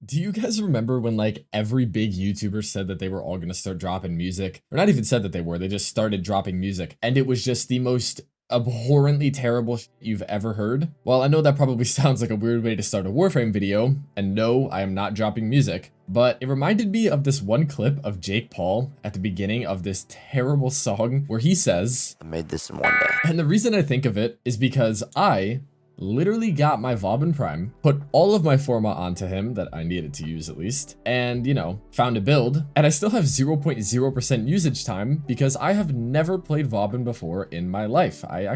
Do you guys remember when like every big YouTuber said that they were all gonna start dropping music? Or not even said that they were, they just started dropping music. And it was just the most abhorrently terrible you've ever heard? Well, I know that probably sounds like a weird way to start a Warframe video, and no, I am not dropping music, but it reminded me of this one clip of Jake Paul at the beginning of this terrible song where he says, I made this in one day. and the reason I think of it is because I literally got my Vauban Prime, put all of my forma onto him that I needed to use at least, and you know, found a build, and I still have 0.0% usage time because I have never played Vauban before in my life. I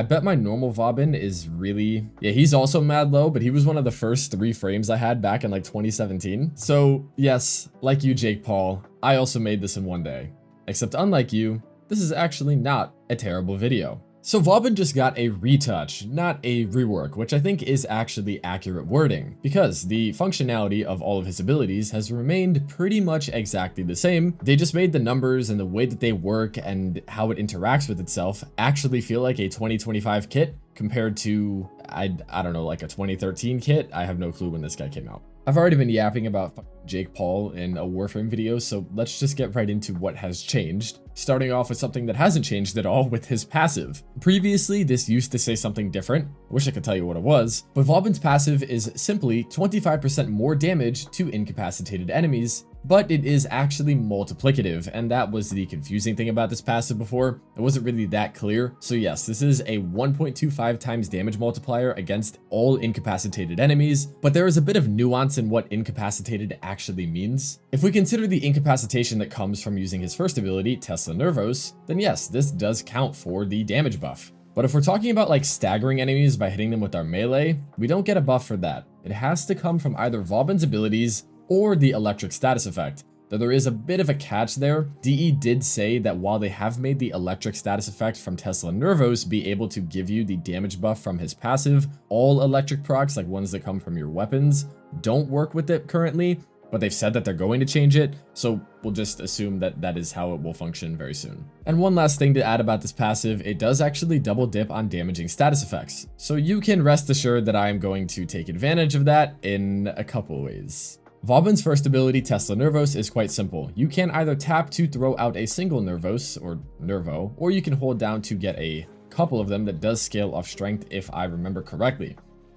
bet my normal Vauban is really, yeah, he's also mad low, but he was one of the first 3 frames I had back in like 2017. So yes, like you, Jake Paul, I also made this in one day. Except unlike you, this is actually not a terrible video. So Vauban just got a retouch, not a rework, which I think is actually accurate wording, because the functionality of all of his abilities has remained pretty much exactly the same. They just made the numbers and the way that they work and how it interacts with itself actually feel like a 2025 kit compared to, I don't know, like a 2013 kit. I have no clue when this guy came out. I've already been yapping about Jake Paul in a Warframe video, so let's just get right into what has changed. Starting off with something that hasn't changed at all with his passive. Previously, this used to say something different. I wish I could tell you what it was, but Vauban's passive is simply 25% more damage to incapacitated enemies, but it is actually multiplicative, and that was the confusing thing about this passive before. It wasn't really that clear. So yes, this is a 1.25 times damage multiplier against all incapacitated enemies, but there is a bit of nuance in what incapacitated actually means. If we consider the incapacitation that comes from using his first ability, Tesla Nervos, then yes, this does count for the damage buff. But if we're talking about like staggering enemies by hitting them with our melee, we don't get a buff for that. It has to come from either Vauban's abilities or the electric status effect. Though there is a bit of a catch there. DE did say that while they have made the electric status effect from Tesla Nervos be able to give you the damage buff from his passive, all electric procs, like ones that come from your weapons, don't work with it currently, but they've said that they're going to change it, so we'll just assume that that is how it will function very soon. And one last thing to add about this passive, it does actually double dip on damaging status effects. So you can rest assured that I am going to take advantage of that in a couple ways. Vauban's first ability, Tesla Nervos, is quite simple. You can either tap to throw out a single Nervos, or Nervo, or you can hold down to get a couple of them that does scale off strength if I remember correctly.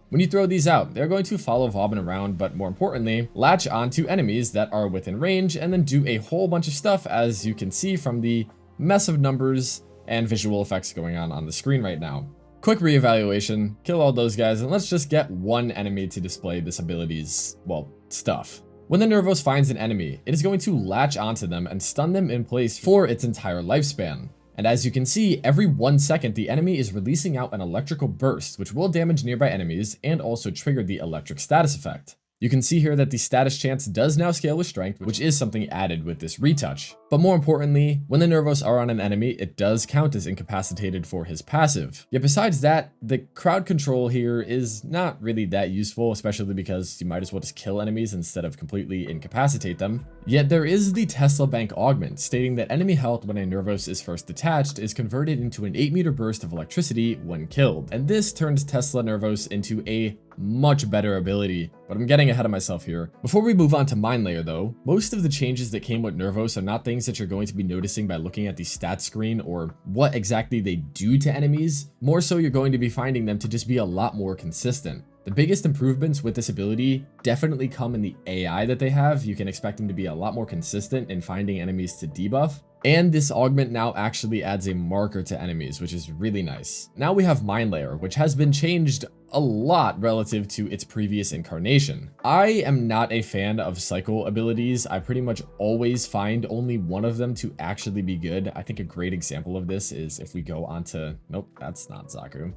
When you throw these out, they're going to follow Vauban around, but more importantly, latch onto enemies that are within range and then do a whole bunch of stuff, as you can see from the mess of numbers and visual effects going on the screen right now. Quick reevaluation, kill all those guys, and let's just get one enemy to display this ability's, well, stuff. When the Nervos finds an enemy, it is going to latch onto them and stun them in place for its entire lifespan. And as you can see, every 1 second, the enemy is releasing out an electrical burst, which will damage nearby enemies and also trigger the electric status effect. You can see here that the status chance does now scale with strength, which is something added with this retouch. But more importantly, when the Nervos are on an enemy, it does count as incapacitated for his passive. Yet besides that, the crowd control here is not really that useful, especially because you might as well just kill enemies instead of completely incapacitate them. Yet there is the Tesla Bank Augment, stating that enemy health when a Nervos is first detached is converted into an 8-meter burst of electricity when killed. And this turns Tesla Nervos into a much better ability, but I'm getting ahead of myself here. Before we move on to Mind Layer though, most of the changes that came with Nervos are not things that you're going to be noticing by looking at the stats screen or what exactly they do to enemies. More so, you're going to be finding them to just be a lot more consistent. The biggest improvements with this ability definitely come in the AI that they have. You can expect them to be a lot more consistent in finding enemies to debuff. And this augment now actually adds a marker to enemies, which is really nice. Now we have Mind Layer, which has been changed a lot relative to its previous incarnation. I am not a fan of cycle abilities. I pretty much always find only one of them to actually be good. I think a great example of this is if we go onto, nope, that's not Zaku.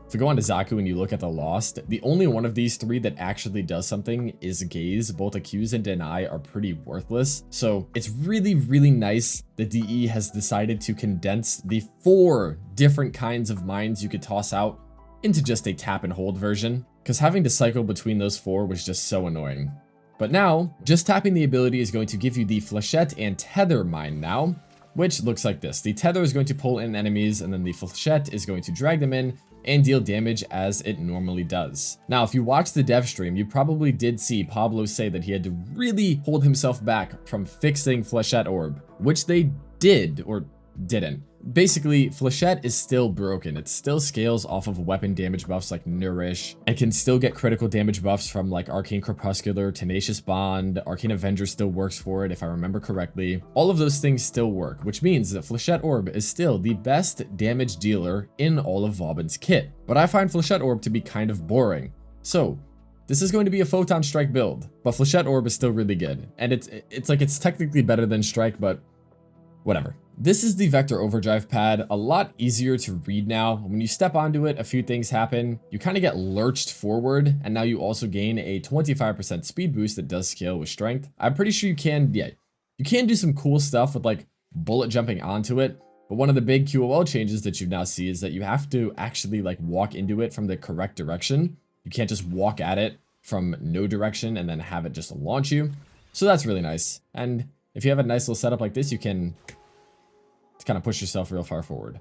If we go onto Zaku and you look at the Lost, the only one of these 3 that actually does something is Gaze. Both Accuse and Deny are pretty worthless. So it's really, really nice that DE has decided to condense the 4 different kinds of mines you could toss out into just a tap and hold version, because having to cycle between those 4 was just so annoying. But now, just tapping the ability is going to give you the Flechette and Tether mine now, which looks like this. The tether is going to pull in enemies, and then the flechette is going to drag them in and deal damage as it normally does. Now, if you watched the dev stream, you probably did see Pablo say that he had to really hold himself back from fixing flechette orb, which they did, or didn't. Basically, flechette is still broken. It still scales off of weapon damage buffs like Nourish, and can still get critical damage buffs from like Arcane Crepuscular, Tenacious Bond, Arcane Avenger still works for it if I remember correctly. All of those things still work, which means that Flechette Orb is still the best damage dealer in all of Vauban's kit. But I find Flechette Orb to be kind of boring. So, this is going to be a Photon Strike build, but Flechette Orb is still really good. And it's technically better than Strike, but whatever. This is the Vector Overdrive pad, a lot easier to read now. When you step onto it, a few things happen. You kind of get lurched forward, and now you also gain a 25% speed boost that does scale with strength. I'm pretty sure you can do some cool stuff with like bullet jumping onto it, but one of the big QOL changes that you now see is that you have to actually like walk into it from the correct direction. You can't just walk at it from no direction and then have it just launch you. So that's really nice. And if you have a nice little setup like this, you can kind of push yourself real far forward.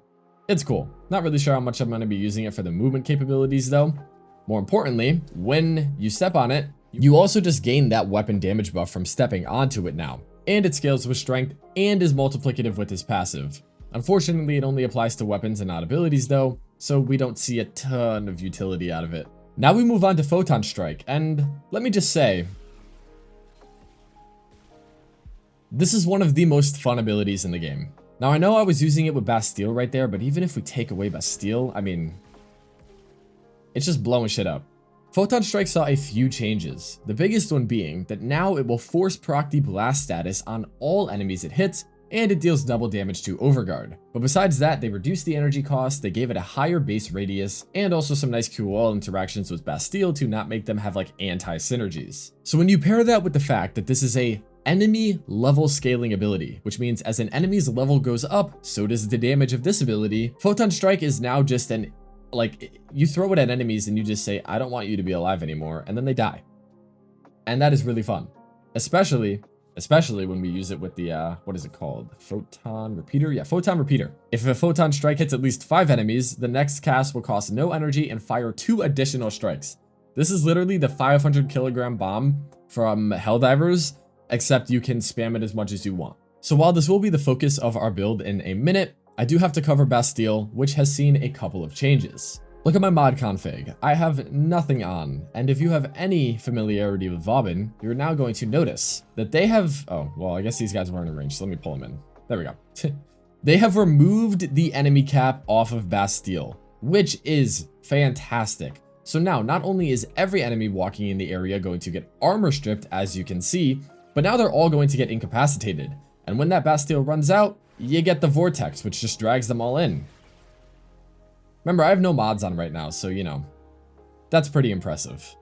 It's cool. Not really sure how much I'm going to be using it for the movement capabilities though. More importantly, when you step on it, you also just gain that weapon damage buff from stepping onto it now. And it scales with strength and is multiplicative with his passive. Unfortunately, it only applies to weapons and not abilities though, so we don't see a ton of utility out of it. Now we move on to Photon Strike, and let me just say, this is one of the most fun abilities in the game. Now, I know I was using it with Bastille right there, but even if we take away Bastille, I mean, it's just blowing shit up. Photon Strike saw a few changes, the biggest one being that now it will force proc the blast status on all enemies it hits, and it deals double damage to Overguard. But besides that, they reduced the energy cost, they gave it a higher base radius, and also some nice QOL interactions with Bastille to not make them have like anti-synergies. So when you pair that with the fact that this is a enemy level scaling ability, which means as an enemy's level goes up, so does the damage of this ability. Photon Strike is now just an, like, you throw it at enemies and you just say, I don't want you to be alive anymore, and then they die. And that is really fun. Especially when we use it with the, what is it called? Photon Repeater? Yeah, Photon Repeater. If a Photon Strike hits at least 5 enemies, the next cast will cost no energy and fire 2 additional strikes. This is literally the 500 kilogram bomb from Helldivers, except you can spam it as much as you want. So while this will be the focus of our build in a minute, I do have to cover Bastille, which has seen a couple of changes. Look at my mod config. I have nothing on, and if you have any familiarity with Vauban, you're now going to notice that they have, oh, well, I guess these guys weren't in range, so let me pull them in. There we go. They have removed the enemy cap off of Bastille, which is fantastic. So now, not only is every enemy walking in the area going to get armor stripped, as you can see, but now they're all going to get incapacitated. And when that Bastille runs out, you get the Vortex, which just drags them all in. Remember, I have no mods on right now, so, you know, that's pretty impressive.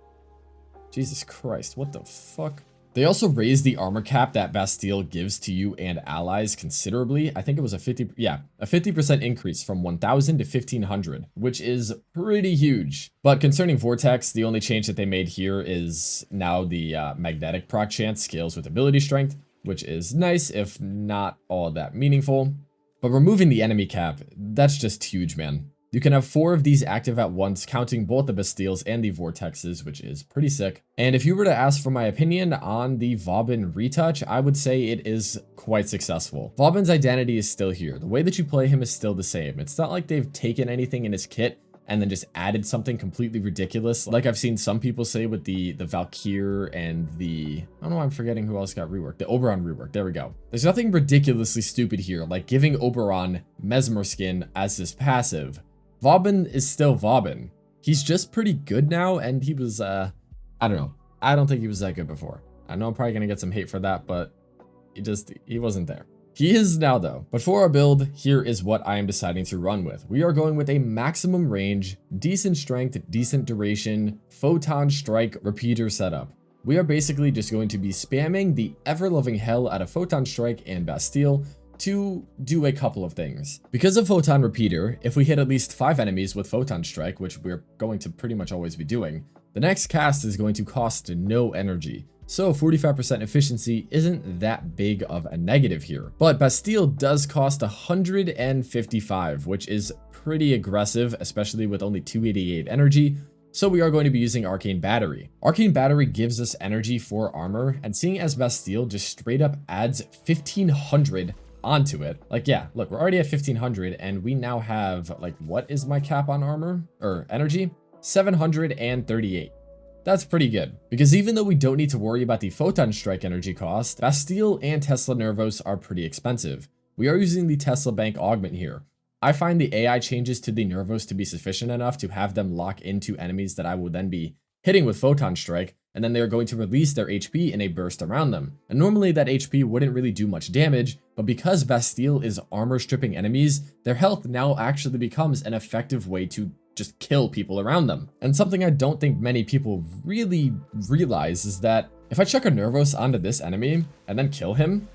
Jesus Christ, what the fuck? They also raised the armor cap that Bastille gives to you and allies considerably. I think it was a 50% increase from 1,000 to 1,500, which is pretty huge. But concerning Vortex, the only change that they made here is now the magnetic proc chance scales with ability strength, which is nice, if not all that meaningful. But removing the enemy cap, that's just huge, man. You can have 4 of these active at once, counting both the Bastilles and the Vortexes, which is pretty sick. And if you were to ask for my opinion on the Vauban retouch, I would say it is quite successful. Vauban's identity is still here. The way that you play him is still the same. It's not like they've taken anything in his kit and then just added something completely ridiculous, like I've seen some people say with the Valkyr and the, I don't know, I'm forgetting who else got reworked. The Oberon rework, there we go. There's nothing ridiculously stupid here, like giving Oberon Mesmer skin as his passive. Vauban is still Vauban. He's just pretty good now, and he was, I don't know. I don't think he was that good before. I know I'm probably gonna get some hate for that, but he wasn't there. He is now though. But for our build, here is what I am deciding to run with. We are going with a maximum range, decent strength, decent duration, Photon Strike repeater setup. We are basically just going to be spamming the ever-loving hell out of Photon Strike and Bastille to do a couple of things. Because of Photon Repeater, if we hit at least 5 enemies with Photon Strike, which we're going to pretty much always be doing, the next cast is going to cost no energy. So 45% efficiency isn't that big of a negative here. But Bastille does cost 155, which is pretty aggressive, especially with only 288 energy. So we are going to be using Arcane Battery. Arcane Battery gives us energy for armor, and seeing as Bastille just straight up adds 1500 onto it. Like, yeah, look, we're already at 1500 and we now have, like, what is my cap on armor or energy? 738. That's pretty good, because even though we don't need to worry about the Photon Strike energy cost, Bastille and Tesla Nervos are pretty expensive. We are using the Tesla Bank Augment here. I find the AI changes to the Nervos to be sufficient enough to have them lock into enemies that I will then be hitting with Photon Strike, and then they're going to release their HP in a burst around them. And normally that HP wouldn't really do much damage, but because Bastille is armor stripping enemies, their health now actually becomes an effective way to just kill people around them. And something I don't think many people really realize is that if I chuck a Nervos onto this enemy and then kill him,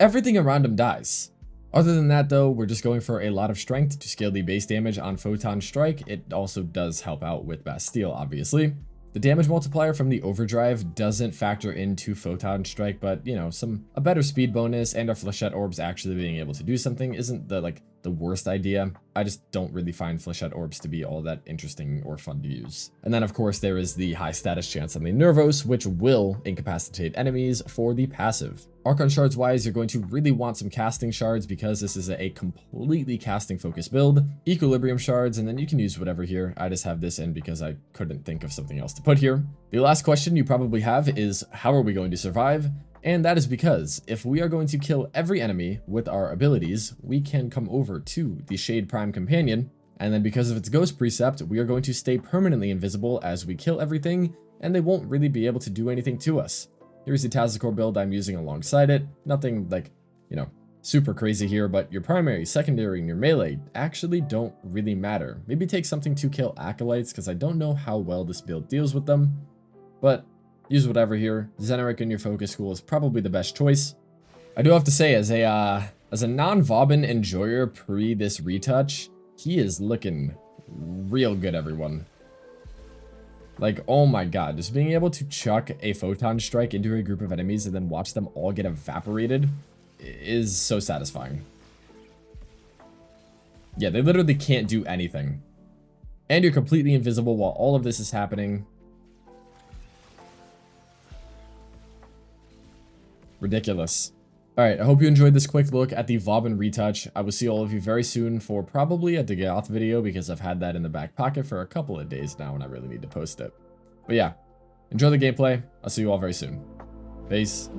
everything around him dies. Other than that though, we're just going for a lot of strength to scale the base damage on Photon Strike. It also does help out with Bastille, obviously. The damage multiplier from the overdrive doesn't factor into Photon Strike, but you know, a better speed bonus and our flechette orbs actually being able to do something isn't the worst idea. I just don't really find flechette orbs to be all that interesting or fun to use. And then of course there is the high status chance on the Nervos, which will incapacitate enemies for the passive. Archon shards wise, you're going to really want some casting shards because this is a completely casting focused build. Equilibrium shards, and then you can use whatever here. I just have this in because I couldn't think of something else to put here. The last question you probably have is, how are we going to survive? And that is because if we are going to kill every enemy with our abilities, we can come over to the Shade Prime Companion, and then because of its ghost precept, we are going to stay permanently invisible as we kill everything, and they won't really be able to do anything to us. Here's the Tazakor build I'm using alongside it. Nothing like, you know, super crazy here, but your primary, secondary, and your melee actually don't really matter. Maybe take something to kill acolytes, because I don't know how well this build deals with them, but use whatever here. Zeneric in your focus school is probably the best choice. I do have to say, as a non-Vauban enjoyer pre this retouch, he is looking real good, everyone. Like, oh my god, just being able to chuck a Photon Strike into a group of enemies and then watch them all get evaporated is so satisfying. Yeah, they literally can't do anything. And you're completely invisible while all of this is happening. Ridiculous. Alright, I hope you enjoyed this quick look at the Vauban retouch. I will see all of you very soon for probably a kyaiiyt video, because I've had that in the back pocket for a couple of days now and I really need to post it. But yeah, enjoy the gameplay. I'll see you all very soon. Peace.